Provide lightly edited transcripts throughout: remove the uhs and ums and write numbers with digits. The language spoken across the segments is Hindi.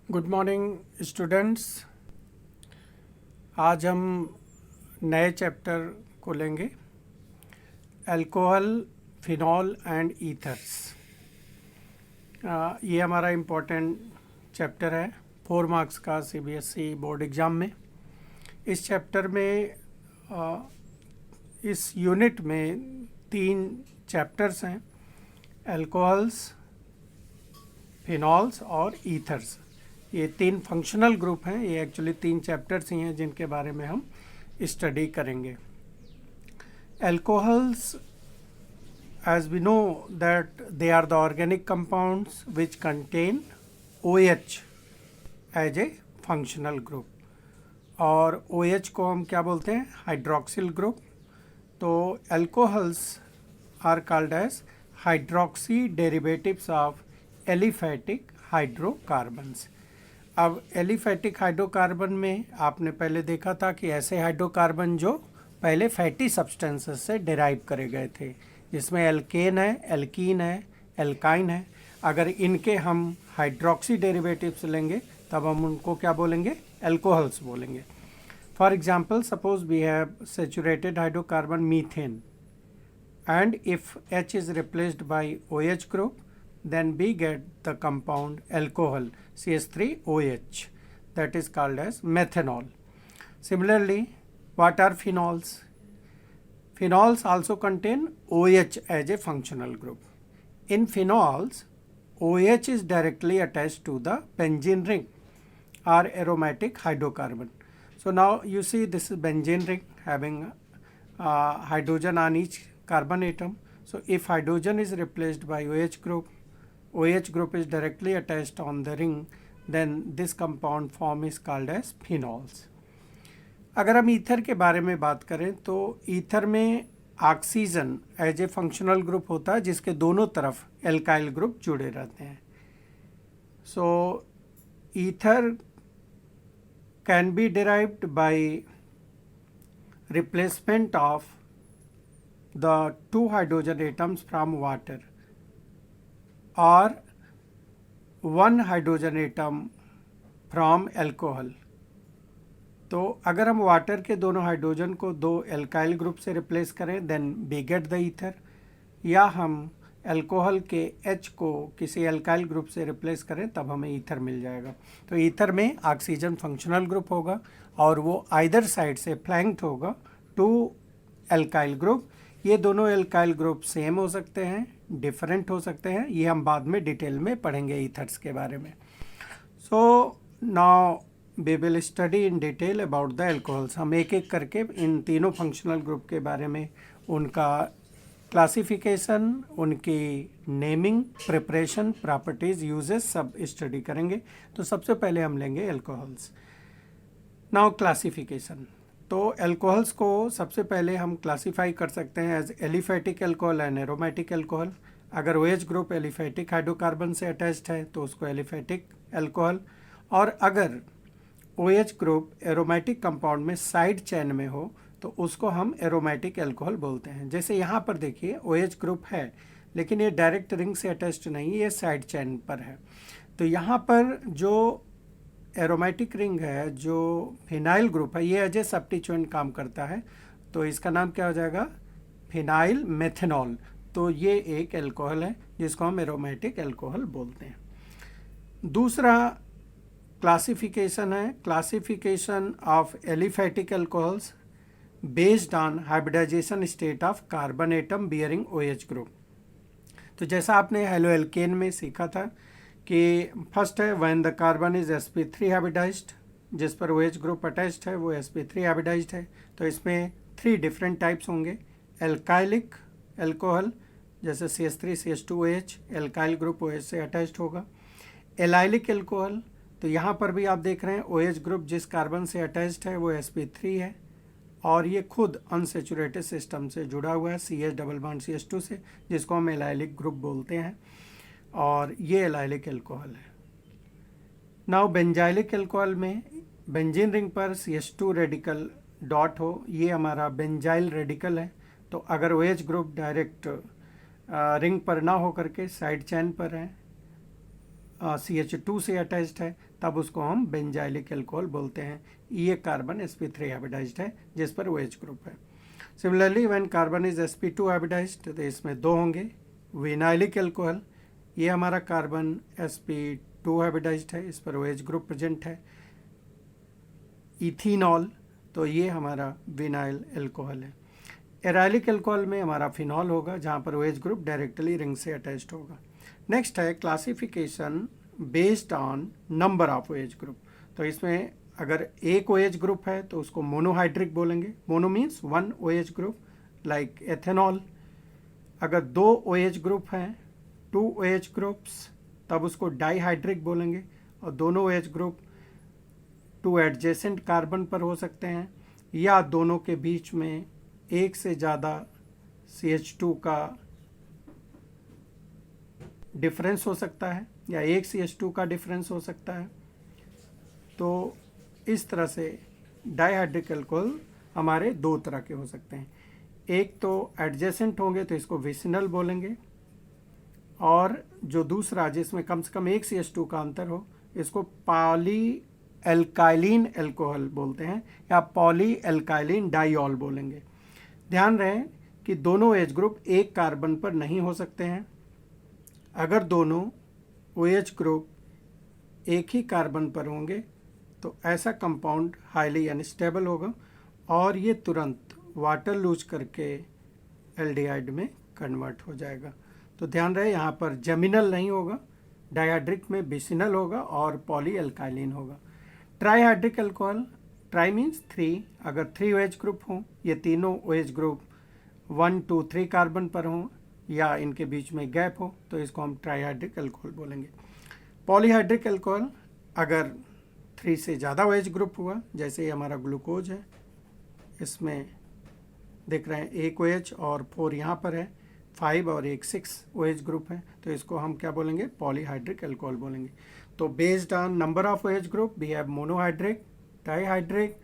Good morning students. आज हम नए चैप्टर को लेंगे, अल्कोहल, फिनॉल एंड ईथर्स। ये हमारा इम्पोर्टेंट चैप्टर है 4 मार्क्स का सीबीएसई बोर्ड एग्ज़ाम में। इस चैप्टर में इस यूनिट में 3 चैप्टर्स हैं, अल्कोहल्स, फिनॉल्स और ईथर्स। ये 3 फंक्शनल ग्रुप हैं। ये एक्चुअली 3 चैप्टर्स ही हैं जिनके बारे में हम स्टडी करेंगे। Alcohols, as we know that they are the organic compounds which contain OH as a functional group, और OH को हम क्या बोलते हैं, हाइड्रोक्सिल ग्रुप। तो alcohols are called as hydroxy derivatives of aliphatic hydrocarbons. अब एलिफैटिक हाइड्रोकार्बन में आपने पहले देखा था कि ऐसे हाइड्रोकार्बन जो पहले फैटी सब्सटेंसेस से डिराइव करे गए थे, जिसमें एल्केन है, एल्कीन है, एल्काइन है। अगर इनके हम हाइड्रोक्सी डेरिवेटिव्स लेंगे तब हम उनको क्या बोलेंगे, अल्कोहल्स बोलेंगे। For example, suppose we have saturated hydrocarbon methane, and if H is replaced by OH group, then we get the compound alcohol CH3OH, that is called as methanol. Similarly, what are phenols? Phenols also contain OH as a functional group. In phenols, OH is directly attached to the benzene ring or aromatic hydrocarbon. So now you see this is benzene ring having hydrogen on each carbon atom. So if hydrogen is replaced by OH group is directly attached on the ring, then this compound form is called as phenols. अगर हम ईथर के बारे में बात करें तो ईथर में oxygen as a functional group होता है जिसके दोनों तरफ एल्काइल ग्रुप जुड़े रहते हैं। So ether can be derived by replacement of the 2 hydrogen atoms from water or 1 hydrogen atom from alcohol। तो अगर हम वाटर के दोनों हाइड्रोजन को 2 एल्काइल ग्रुप से रिप्लेस करें then we get the ether, या हम अल्कोहल के H को किसी एल्काइल ग्रुप से रिप्लेस करें तब हमें ईथर मिल जाएगा। तो ईथर में ऑक्सीजन फंक्शनल ग्रुप होगा और वो आइदर साइड से फ्लैंक्ड होगा 2 एल्काइल ग्रुप। ये दोनों एल्काइल ग्रुप सेम हो सकते हैं, डिफरेंट हो सकते हैं, ये हम बाद में डिटेल में पढ़ेंगे ईथर्स के बारे में। So now we will study in detail about the alcohols. हम एक एक करके इन तीनों फंक्शनल ग्रुप के बारे में, उनका क्लासिफिकेशन, उनकी नेमिंग, प्रिपरेशन, प्रॉपर्टीज़, यूजेस सब स्टडी करेंगे। तो सबसे पहले हम लेंगे एल्कोहल्स। Now classification. तो अल्कोहल्स को सबसे पहले हम क्लासीफाई कर सकते हैं as aliphatic alcohol and aromatic alcohol. अगर OH ग्रुप एलिफैटिक हाइड्रोकार्बन से अटैच्ड है तो उसको एलिफैटिक अल्कोहल, और अगर OH ग्रुप एरोमेटिक कंपाउंड में साइड चेन में हो तो उसको हम एरोमेटिक अल्कोहल बोलते हैं। जैसे यहाँ पर देखिए OH ग्रुप है लेकिन ये डायरेक्ट रिंग से अटैच्ड नहीं, ये साइड चेन पर है। तो यहाँ पर जो एरोमेटिक रिंग है, जो फिनाइल ग्रुप है, ये एज ए सब्स्टिट्यूएंट काम करता है, तो इसका नाम क्या हो जाएगा, फिनाइल मेथनॉल। तो ये एक अल्कोहल है जिसको हम एरोमेटिक अल्कोहल बोलते हैं। दूसरा क्लासिफिकेशन है classification of aliphatic alcohols based on hybridization state of carbon atom bearing OH group. तो जैसा आपने हेलोएल्केन में सीखा था कि फर्स्ट है when the carbon is sp3 hybridized, जिस पर OH ग्रुप अटैच्ड है वो sp3 हाइब्रिडाइज्ड है। तो इसमें 3 डिफरेंट टाइप्स होंगे। एल्काइलिक अल्कोहल जैसे CH3 CH2OH, alkyl group OH से अटैच्ड होगा। एलाइलिक अल्कोहल, तो यहाँ पर भी आप देख रहे हैं OH ग्रुप जिस कार्बन से अटैच्ड है वो sp3 है और ये खुद अनसेचुरेटेड सिस्टम से जुड़ा हुआ है CH डबल बॉन्ड CH2 से, जिसको हम एलाइलिक ग्रुप बोलते हैं, और ये एलाइलिक अल्कोहल है। नाउ बेंजाइलिक अल्कोहल में बेंजीन रिंग पर CH2 रेडिकल डॉट हो, ये हमारा बेंजाइल रेडिकल है। तो अगर OH ग्रुप डायरेक्ट रिंग पर ना हो करके साइड चेन पर है CH2 से अटैच्ड है तब उसको हम बेंजाइलिक एल्कोहल बोलते हैं। ये कार्बन sp3 हाइब्रिडाइज्ड है जिस पर OH ग्रुप है। Similarly when carbon is sp2 hybridized तो इसमें दो होंगे विनाइलिक एल्कोहल। ये हमारा कार्बन sp2 हाइब्रिडाइज्ड है, इस पर OH ग्रुप प्रेजेंट है। इथेनॉल, तो ये हमारा विनाइल एल्कोहल है। एराइलिक एल्कोहल में हमारा फिनॉल होगा जहाँ पर OH ग्रुप डायरेक्टली रिंग से अटैच्ड होगा। नेक्स्ट है classification based on number of OH group. तो इसमें अगर एक OH ग्रुप है तो उसको मोनोहाइड्रिक बोलेंगे। Mono means one OH group like ethanol. अगर दो OH ग्रुप हैं, 2 OH ग्रुप्स, तब उसको डाईहाइड्रिक बोलेंगे। और दोनों OH ग्रुप 2 एडजेसेंट कार्बन पर हो सकते हैं या दोनों के बीच में एक से ज़्यादा CH2 का डिफरेंस हो सकता है या एक CH2 का डिफरेंस हो सकता है। तो इस तरह से डाईहाइड्रिक एल्कोहल हमारे दो तरह के हो सकते हैं। एक तो एडजेसेंट होंगे तो इसको विसिनल बोलेंगे, और जो दूसरा जिसमें कम से कम एक CH2 का अंतर हो इसको पॉली एल्काइलिन एल्कोहल बोलते हैं या पॉली एल्काइलिन डाइऑल बोलेंगे। ध्यान रहे कि दोनों OH ग्रुप एक कार्बन पर नहीं हो सकते हैं। अगर दोनों OH ग्रुप एक ही कार्बन पर होंगे तो ऐसा कंपाउंड हाईली अनस्टेबल होगा और ये तुरंत वाटर लूज करके एल्डिहाइड में कन्वर्ट हो जाएगा। तो ध्यान रहे यहाँ पर जेमिनल नहीं होगा, डाइहाइड्रिक में बिसिनल होगा और पॉली एल्काइलिन होगा। ट्राईहाइड्रिक एल्कोहल, ट्राई मीन्स 3, अगर 3 OH ग्रुप हों, ये तीनों OH ग्रुप 1, 2, 3 कार्बन पर हों या इनके बीच में गैप हो तो इसको हम ट्राईहाइड्रिक एल्कोहल बोलेंगे। पॉलीहाइड्रिक एल्कोहल, अगर 3 से ज़्यादा OH ग्रुप हुआ, जैसे ये हमारा ग्लूकोज है, इसमें देख रहे हैं एक OH और 4 यहाँ पर है, 5 और एक 6 OH ग्रुप है, तो इसको हम क्या बोलेंगे? पॉलीहाइड्रिक एल्कोहल बोलेंगे। तो based on number of OH group we have monohydric, dihydric,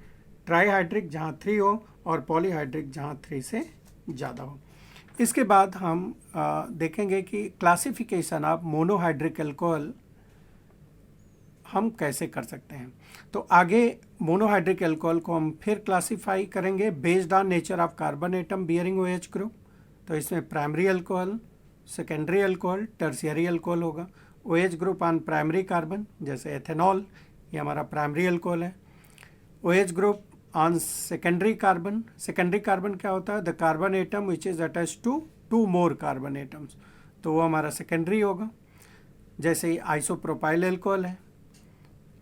trihydric जहाँ 3 हो और पॉलीहाइड्रिक जहाँ 3 से ज़्यादा हो। इसके बाद हम देखेंगे कि क्लासिफिकेशन ऑफ मोनोहाइड्रिक एल्कोहल हम कैसे कर सकते हैं। तो आगे मोनोहाइड्रिक एल्कोहल को हम फिर क्लासीफाई करेंगे based on nature of carbon atom bearing OH group. तो इसमें primary alcohol, secondary alcohol, tertiary alcohol होगा। OH group on primary carbon, जैसे एथेनॉल, ये हमारा प्राइमरी अल्कोहल है। OH group on secondary carbon, secondary carbon क्या होता है? The carbon atom which is attached to 2 more carbon atoms, तो वो हमारा सेकेंडरी होगा। जैसे आइसोप्रोपाइल एल्कोहल है।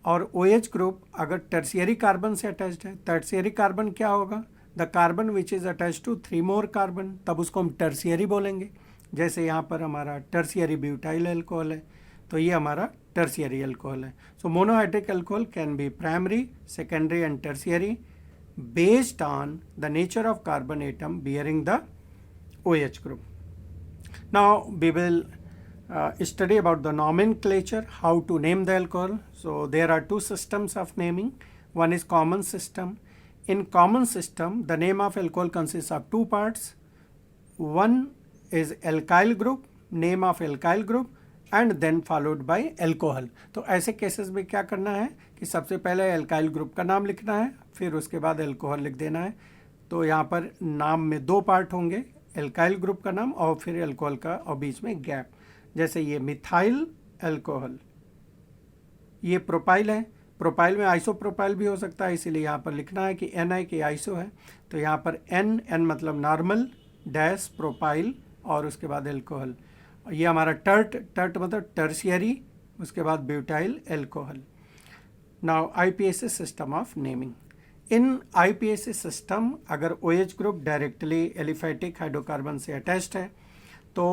और OH ग्रुप अगर टर्शियरी कार्बन से अटैच्ड है, टर्शियरी कार्बन क्या होगा? The carbon which is attached to 3 more carbon, तब उसको हम टर्शियरी बोलेंगे। जैसे यहाँ पर हमारा टर्शियरी ब्यूटाइल एल्कोहल है, तो ये हमारा टर्शियरी अल्कोहल है। So monohydric alcohol can be primary, secondary and tertiary based on the nature of carbon atom bearing the OH group. Now we will study about the nomenclature, how to name the alcohol. So there are 2 systems of naming. One is common system. In common system, the name of alcohol consists of 2 parts. One is alkyl group, name of alkyl group, and then followed by alcohol. तो ऐसे केसेस में क्या करना है कि सबसे पहले एल्काइल ग्रुप का नाम लिखना है, फिर उसके बाद एल्कोहल लिख देना है। तो यहाँ पर नाम में 2 पार्ट होंगे, एल्काइल ग्रुप का नाम और फिर एल्कोहल का, और बीच में गैप। जैसे ये मिथाइल एल्कोहल, ये प्रोपाइल है। प्रोपाइल में आइसोप्रोपाइल भी हो सकता है, इसीलिए यहाँ पर लिखना है कि NI के आइसो है। तो यहाँ पर N मतलब नॉर्मल, डैश प्रोपाइल और उसके बाद एल्कोहल। ये हमारा टर्ट मतलब टर्शियरी, उसके बाद butyl alcohol. Now IPAC system of naming. In IPAC system अगर OH group directly aliphatic hydrocarbon से अटैच्ड है तो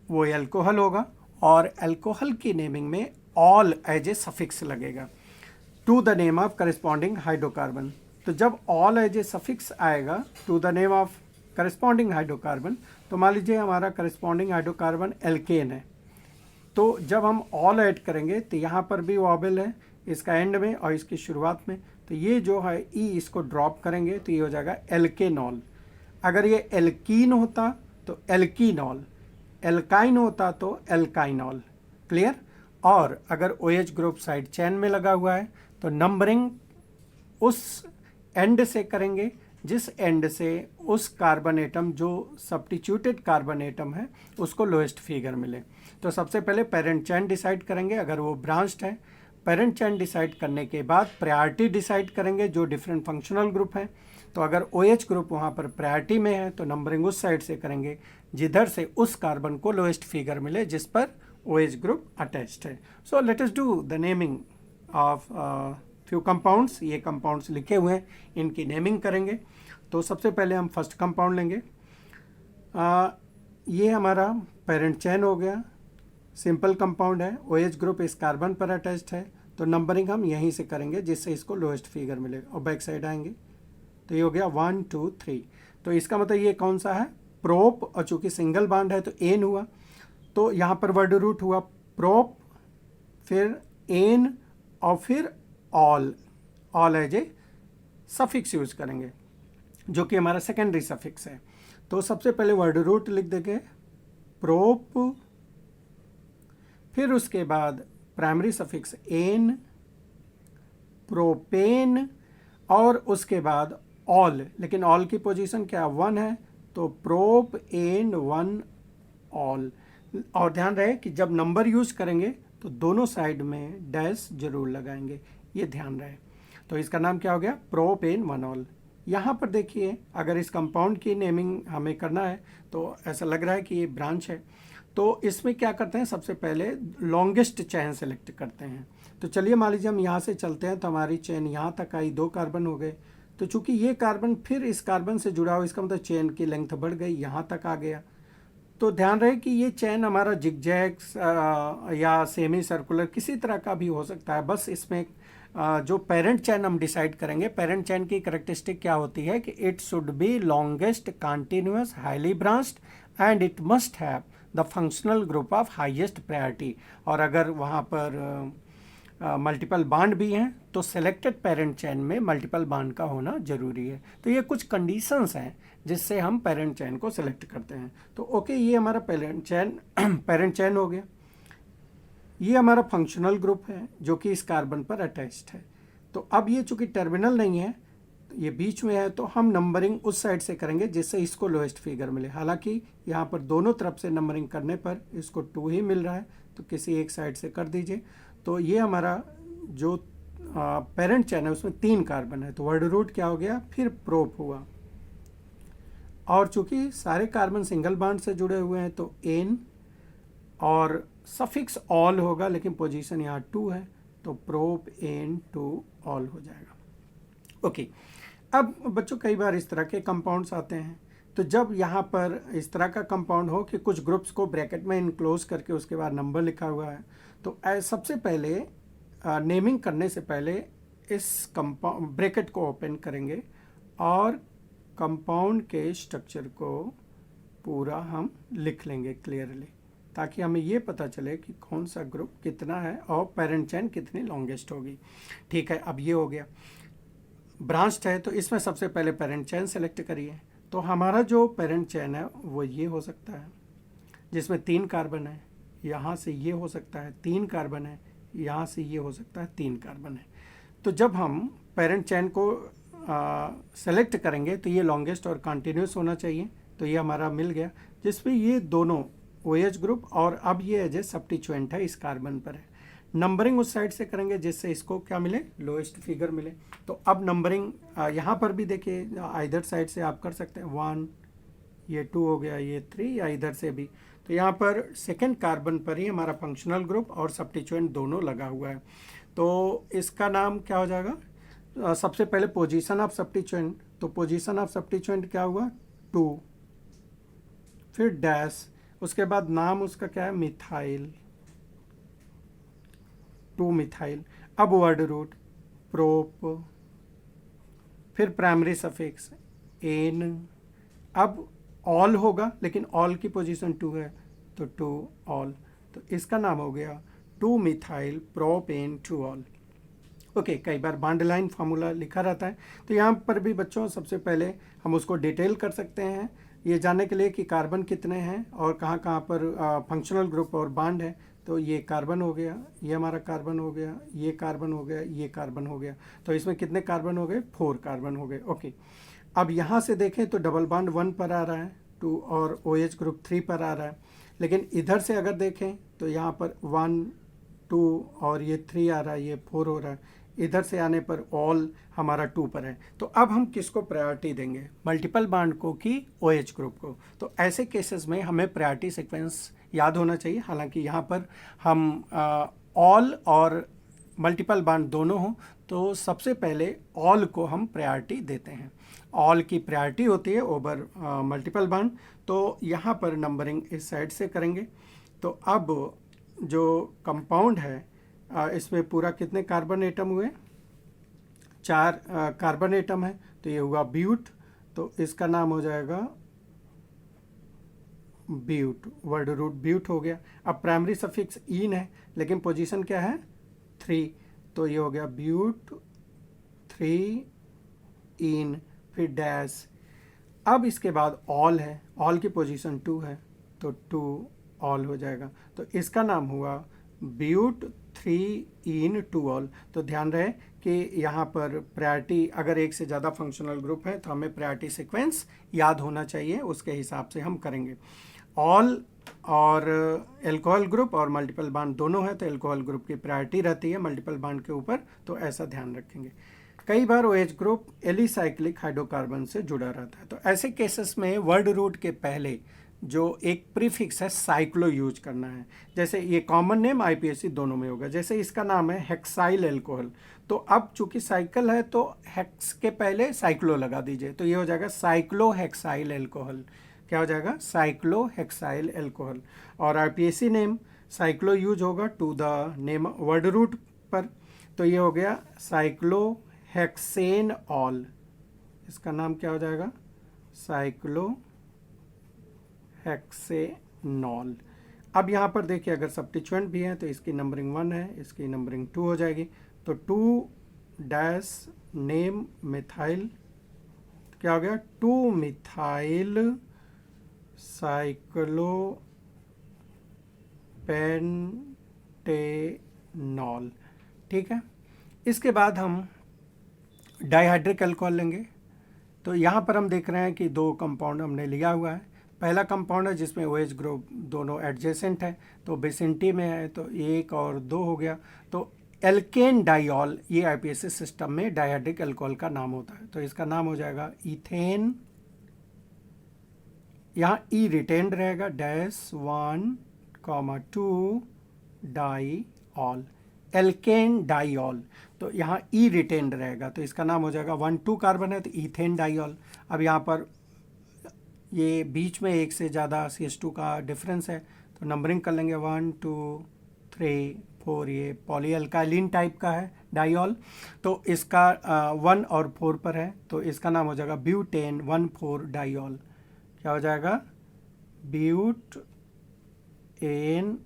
वो एल्कोहल होगा, और एल्कोहल की नेमिंग में ऑल एज ए सफिक्स लगेगा to the name of corresponding hydrocarbon. तो जब ऑल एज ए सफिक्स आएगा to the name of corresponding hydrocarbon, तो मान लीजिए हमारा करस्पॉन्डिंग हाइड्रोकार्बन एल्केन है, तो जब हम ऑल ऐड करेंगे तो यहाँ पर भी वॉबल है इसका एंड में और इसकी शुरुआत में, तो ये जो है ई इसको ड्रॉप करेंगे तो ये हो जाएगा एल्केनॉल। अगर ये एल्कीन होता तो एल्कीनॉल, एल्काइन होता तो एल्काइनॉल। क्लियर? और अगर OH ग्रुप साइड चेन में लगा हुआ है तो नंबरिंग उस एंड से करेंगे जिस एंड से उस कार्बन एटम जो सब्स्टिट्यूटेड कार्बन एटम है उसको लोएस्ट फिगर मिले। तो सबसे पहले पेरेंट चेन डिसाइड करेंगे अगर वो ब्रांच्ड है। पेरेंट चेन डिसाइड करने के बाद प्रायोरिटी डिसाइड करेंगे जो डिफरेंट फंक्शनल ग्रुप हैं। तो अगर OH ग्रुप वहाँ पर प्रायोरिटी में है तो नंबरिंग उस साइड से करेंगे जिधर से उस कार्बन को लोएस्ट फिगर मिले जिस पर OH ग्रुप अटैच्ड है। So let us do the naming of few compounds. ये कंपाउंड्स लिखे हुए हैं, इनकी नेमिंग करेंगे। तो सबसे पहले हम फर्स्ट कंपाउंड लेंगे। ये हमारा पेरेंट चेन हो गया, सिंपल कंपाउंड है, OH ग्रुप इस कार्बन पर अटैच्ड है। तो नंबरिंग हम यहीं से करेंगे जिससे इसको लोएस्ट फिगर मिलेगा और बैक साइड आएंगे। तो ये हो गया 1 2 3। तो इसका मतलब ये कौन सा है? प्रोप, और चूंकि सिंगल बॉन्ड है तो एन हुआ। तो यहाँ पर वर्ड रूट हुआ प्रोप, फिर एन और फिर ol as a suffix use करेंगे जो कि हमारा सेकेंडरी सफिक्स है। तो सबसे पहले वर्ड रूट लिख देंगे प्रोप, फिर उसके बाद प्राइमरी सफिक्स एन, प्रोपेन, और उसके बाद ऑल। लेकिन ऑल की पोजीशन क्या 1 है, तो प्रोप एन 1 ऑल। और ध्यान रहे कि जब नंबर यूज करेंगे तो दोनों साइड में डैश जरूर लगाएंगे, ये ध्यान रहे। तो इसका नाम क्या हो गया? Prop an 1 ol. यहाँ पर देखिए अगर इस कंपाउंड की नेमिंग हमें करना है तो ऐसा लग रहा है कि ये ब्रांच है। तो इसमें क्या करते हैं, सबसे पहले लॉन्गेस्ट चेन सेलेक्ट करते हैं। तो चलिए मान लीजिए हम यहाँ से चलते हैं तो हमारी चेन यहाँ तक आई, 2 कार्बन हो गए। तो चूंकि ये कार्बन फिर इस कार्बन से जुड़ा हो, इसका मतलब चेन की लेंथ बढ़ गई, यहाँ तक आ गया। तो ध्यान रहे कि ये चेन हमारा जिगजैग्स या सेमी सर्कुलर किसी तरह का भी हो सकता है। बस इसमें जो पेरेंट चेन हम डिसाइड करेंगे, पेरेंट चेन की कैरेक्टरिस्टिक क्या होती है कि it should be longest, continuous, highly branched and it must have the functional group of highest priority. और अगर वहाँ पर मल्टीपल बॉन्ड भी हैं तो सेलेक्टेड पेरेंट चेन में मल्टीपल बॉन्ड का होना जरूरी है। तो ये कुछ कंडीशंस हैं जिससे हम पेरेंट चेन को सेलेक्ट करते हैं। तो ओके, ये हमारा पेरेंट चेन हो गया। ये हमारा फंक्शनल ग्रुप है जो कि इस कार्बन पर अटैच्ड है। तो अब ये चूंकि टर्मिनल नहीं है, ये बीच में है, तो हम नंबरिंग उस साइड से करेंगे जिससे इसको लोएस्ट फिगर मिले। हालांकि यहाँ पर दोनों तरफ से नंबरिंग करने पर इसको 2 ही मिल रहा है, तो किसी एक साइड से कर दीजिए। तो ये हमारा जो पेरेंट चेन है उसमें 3 कार्बन है, तो वर्ड रूट क्या हो गया, फिर प्रोप हुआ। और चूंकि सारे कार्बन सिंगल बॉन्ड से जुड़े हुए हैं तो एन, और सफिक्स ऑल होगा, लेकिन पोजीशन यहाँ 2 है, तो प्रोप एन 2 ऑल हो जाएगा। ओके, अब बच्चों कई बार इस तरह के कंपाउंड्स आते हैं। तो जब यहाँ पर इस तरह का कंपाउंड हो कि कुछ ग्रुप्स को ब्रैकेट में इनक्लोज करके उसके बाद नंबर लिखा हुआ है, तो सबसे पहले नेमिंग करने से पहले इस कंपाउंड ब्रैकेट को ओपन करेंगे और कंपाउंड के स्ट्रक्चर को पूरा हम लिख लेंगे क्लियरली, ताकि हमें ये पता चले कि कौन सा ग्रुप कितना है और पेरेंट चेन कितनी लॉन्गेस्ट होगी। ठीक है, अब ये हो गया। ब्रांच्ड है तो इसमें सबसे पहले पेरेंट चेन सेलेक्ट करिए। तो हमारा जो पेरेंट चेन है वो ये हो सकता है जिसमें 3 कार्बन है, यहाँ से ये हो सकता है 3 कार्बन है, यहाँ से ये हो सकता है 3 कार्बन है। तो जब हम पेरेंट चेन को सेलेक्ट करेंगे तो ये लॉन्गेस्ट और कंटिन्यूस होना चाहिए। तो ये हमारा मिल गया जिसमें ये दोनों OH ग्रुप और अब ये एज ए सब्स्टिट्यूएंट है इस कार्बन पर है। नंबरिंग उस साइड से करेंगे जिससे इसको क्या मिले, लोएस्ट फिगर मिले। तो अब नंबरिंग यहाँ पर भी देखिए इधर साइड से आप कर सकते हैं, 1, ये 2 हो गया, ये 3, या इधर से भी। तो यहाँ पर सेकेंड कार्बन पर ही हमारा फंक्शनल ग्रुप और सब्स्टिट्यूएंट दोनों लगा हुआ है। तो इसका नाम क्या हो जाएगा, सबसे पहले पोजीशन ऑफ सब्स्टिट्यूएंट। तो पोजीशन ऑफ सब्स्टिट्यूएंट क्या हुआ, 2, फिर डैश, उसके बाद नाम उसका क्या है, मिथाइल, 2 मिथाइल। अब वर्ड रूट प्रोप, फिर प्राइमरी सफिक्स एन। अब ऑल होगा, लेकिन ऑल की पोजीशन 2 है तो 2 ऑल। तो इसका नाम हो गया 2 मिथाइल प्रोपेन 2 ऑल। ओके, कई बार बॉन्ड लाइन फार्मूला लिखा रहता है, तो यहाँ पर भी बच्चों सबसे पहले हम उसको डिटेल कर सकते हैं ये जानने के लिए कि कार्बन कितने हैं और कहाँ कहाँ पर फंक्शनल ग्रुप और बॉन्ड है। तो ये कार्बन हो गया, ये हमारा कार्बन हो गया, ये कार्बन हो गया, ये कार्बन हो गया। तो इसमें कितने कार्बन हो गए? 4 कार्बन हो गए। ओके, अब यहाँ से देखें तो डबल बॉन्ड 1 पर आ रहा है, 2 और OH ग्रुप 3 पर आ रहा है। लेकिन इधर से अगर देखें तो यहाँ पर 1 2 और ये 3 आ रहा है, ये 4 हो रहा है। इधर से आने पर ऑल हमारा 2 पर है। तो अब हम किसको प्रायोरिटी देंगे? मल्टीपल बॉन्ड को कि OH ग्रुप को? तो ऐसे केसेस में हमें प्रायोरिटी सीक्वेंस याद होना चाहिए। हालांकि यहाँ पर हम ऑल और मल्टीपल बॉन्ड दोनों हो, तो सबसे पहले ऑल को हम प्रायोरिटी देते हैं। ऑल की प्रायोरिटी होती है ओवर मल्टीपल बॉन्ड। तो यहाँ पर नंबरिंग इस साइड से करेंगे। तो अब जो कंपाउंड है इसमें पूरा कितने कार्बन एटम हुए? 4 कार्बन एटम है। तो ये हुआ ब्यूट, तो इसका नाम हो जाएगा ब्यूट, वर्ड रूट ब्यूट हो गया। अब प्राइमरी सफिक्स इन है, लेकिन पोजीशन क्या है? 3, तो ये हो गया ब्यूट 3 इन, फिर डैश। अब इसके बाद ऑल है, ऑल की पोजीशन 2 है, तो 2 ऑल हो जाएगा। तो इसका नाम हुआ ब्यूट 3 इन 2 ऑल। तो ध्यान रहे कि यहाँ पर प्रायोरिटी, अगर एक से ज़्यादा फंक्शनल ग्रुप है तो हमें प्रायोरिटी सीक्वेंस याद होना चाहिए, उसके हिसाब से हम करेंगे। ऑल और एल्कोहल ग्रुप और मल्टीपल बॉन्ड दोनों है, तो एल्कोहल ग्रुप की प्रायोरिटी रहती है मल्टीपल बॉन्ड के ऊपर, तो ऐसा ध्यान रखेंगे। कई बार OH ग्रुप एलिसाइक्लिक हाइड्रोकार्बन से जुड़ा रहता है, तो ऐसे केसेस में वर्ड रूट के पहले जो एक प्रीफिक्स है साइक्लो यूज करना है। जैसे ये कॉमन नेम IPSC दोनों में होगा। जैसे इसका नाम है हेक्साइल एल्कोहल, तो अब चूंकि साइकिल है तो हेक्स के पहले साइक्लो लगा दीजिए, तो ये हो जाएगा साइक्लो हेक्साइल एल्कोहल। क्या हो जाएगा? Cyclo hexyl alcohol. और IPSC नेम साइक्लो यूज होगा to the name word root पर, तो ये हो गया साइक्लो हेक्सेन ऑल। इसका नाम क्या हो जाएगा? Cyclo hexanol. अब यहाँ पर देखिए अगर सब्स्टिट्यूएंट भी है तो इसकी नंबरिंग 1 है, इसकी नंबरिंग 2 हो जाएगी। तो 2 डैश नेम मिथाइल, क्या हो गया? 2 मिथाइल साइक्लो पेंटेनॉल। ठीक है, इसके बाद हम डाइहाइड्रिक अल्कोहल लेंगे। तो यहाँ पर हम देख रहे हैं कि 2 कंपाउंड हमने लिया हुआ है। पहला कंपाउंड है जिसमें OH ग्रुप दोनों एडजेसेंट है, तो बेसिंटी में है, तो 1 और 2 हो गया। तो एल्केन डाइऑल, ये IPSC सिस्टम में डाइहाइड्रिक अल्कोहल का नाम होता है, तो इसका नाम हो जाएगा इथेन। यहाँ ई रिटेन्ड रहेगा, डैश 1,2 डाइऑल, एल्केन डाइऑल। तो यहाँ ई रिटेन्ड रहेगा, तो इसका नाम हो जाएगा 1,2 कार्बन है, तो इथेन डाइऑल। अब यहाँ पर ये बीच में एक से ज़्यादा CH2 का डिफरेंस है, तो नंबरिंग कर लेंगे 1 2 3 4। ये पॉली अल्काइलिन टाइप का है डाइऑल, तो इसका 1 और 4 पर है, तो इसका नाम हो जाएगा ब्यूटेन 1,4 डाइऑल। क्या हो जाएगा? But an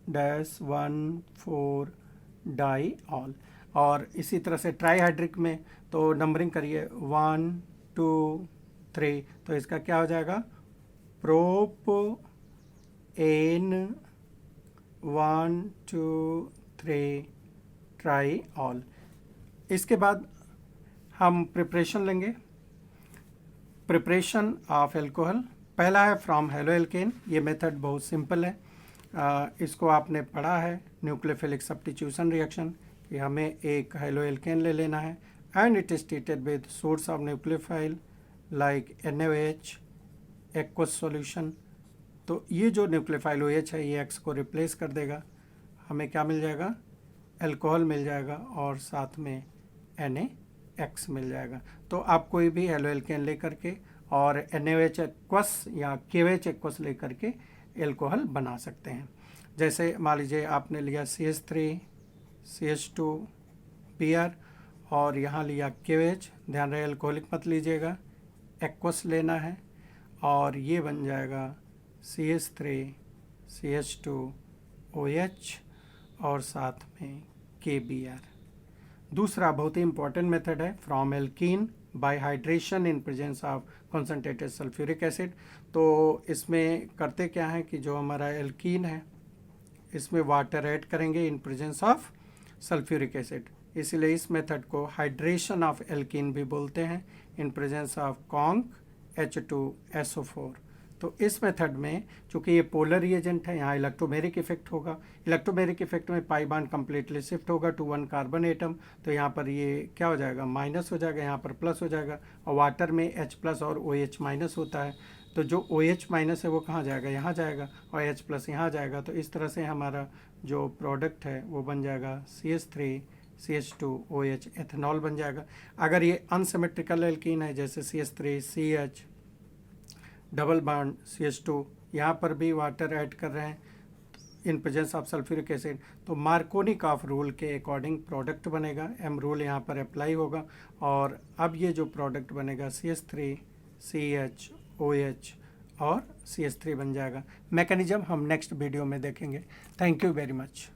dash 1,4 diol. और इसी तरह से ट्राईहाइड्रिक में तो नंबरिंग करिए 1 2 3, तो इसका क्या हो जाएगा? Prop an 1 2 3 triol. इसके बाद हम प्रिपरेशन लेंगे, प्रिपरेशन ऑफ एल्कोहल। पहला है फ्रॉम हेलो एल्केन। ये मेथड बहुत सिंपल है, इसको आपने पढ़ा है, न्यूक्लियोफिलिक सब्स्टिट्यूशन रिएक्शन, कि हमें एक हेलो एल्केन ले लेना है and it is treated with source of nucleophile like NaOH aqueous solution. तो ये जो न्यूक्लियोफाइल OH है ये X को रिप्लेस कर देगा, हमें क्या मिल जाएगा? अल्कोहल मिल जाएगा और साथ में NaX मिल जाएगा। तो आप कोई भी हेलो एल्केन लेकर के और NaOH एक्वस या KOH एक्वस लेकर के एल्कोहल बना सकते हैं। जैसे मान लीजिए आपने लिया CH3 CH2 Br और यहाँ लिया KOH, ध्यान रहे अल्कोहलिक मत लीजिएगा, एक्वस लेना है, और ये बन जाएगा CH3 CH2 OH और साथ में KBr। दूसरा बहुत ही इंपॉर्टेंट मेथड है from alkene bye hydration in presence of concentrated sulphuric acid. तो इसमें करते क्या है कि जो हमारा एल्कीन है इसमें वाटर ऐड करेंगे in presence of sulphuric acid, इसलिए इस मेथड को हाइड्रेशन ऑफ एल्कीन भी बोलते हैं in presence of conc H2SO4। तो इस मेथड में चूंकि ये पोलर रिएजेंट है, यहाँ इलेक्ट्रोमेरिक इफेक्ट होगा, इलेक्ट्रोमेरिक इफेक्ट में पाई बॉन्ड कंप्लीटली शिफ्ट होगा टू 1 कार्बन एटम, तो यहाँ पर ये क्या हो जाएगा, माइनस हो जाएगा, यहाँ पर प्लस हो जाएगा, और वाटर में H प्लस और OH माइनस होता है, तो जो OH माइनस है वो कहाँ जाएगा, यहाँ जाएगा, और H प्लस यहाँ जाएगा। तो इस तरह से हमारा जो प्रोडक्ट है वो बन जाएगा CH3CH2OH, एथेनॉल बन जाएगा। अगर ये अनसिमेट्रिकल एल्कीन है जैसे CH3CH डबल बॉन्ड CH2, यहाँ पर भी वाटर ऐड कर रहे हैं in presence of sulphuric acid, तो मार्कोनिकॉफ रूल के अकॉर्डिंग प्रोडक्ट बनेगा, एम रूल यहाँ पर अप्लाई होगा, और अब ये जो प्रोडक्ट बनेगा CH3CHOH और CH3 बन जाएगा। मैकेनिज्म हम नेक्स्ट वीडियो में देखेंगे। Thank you very much.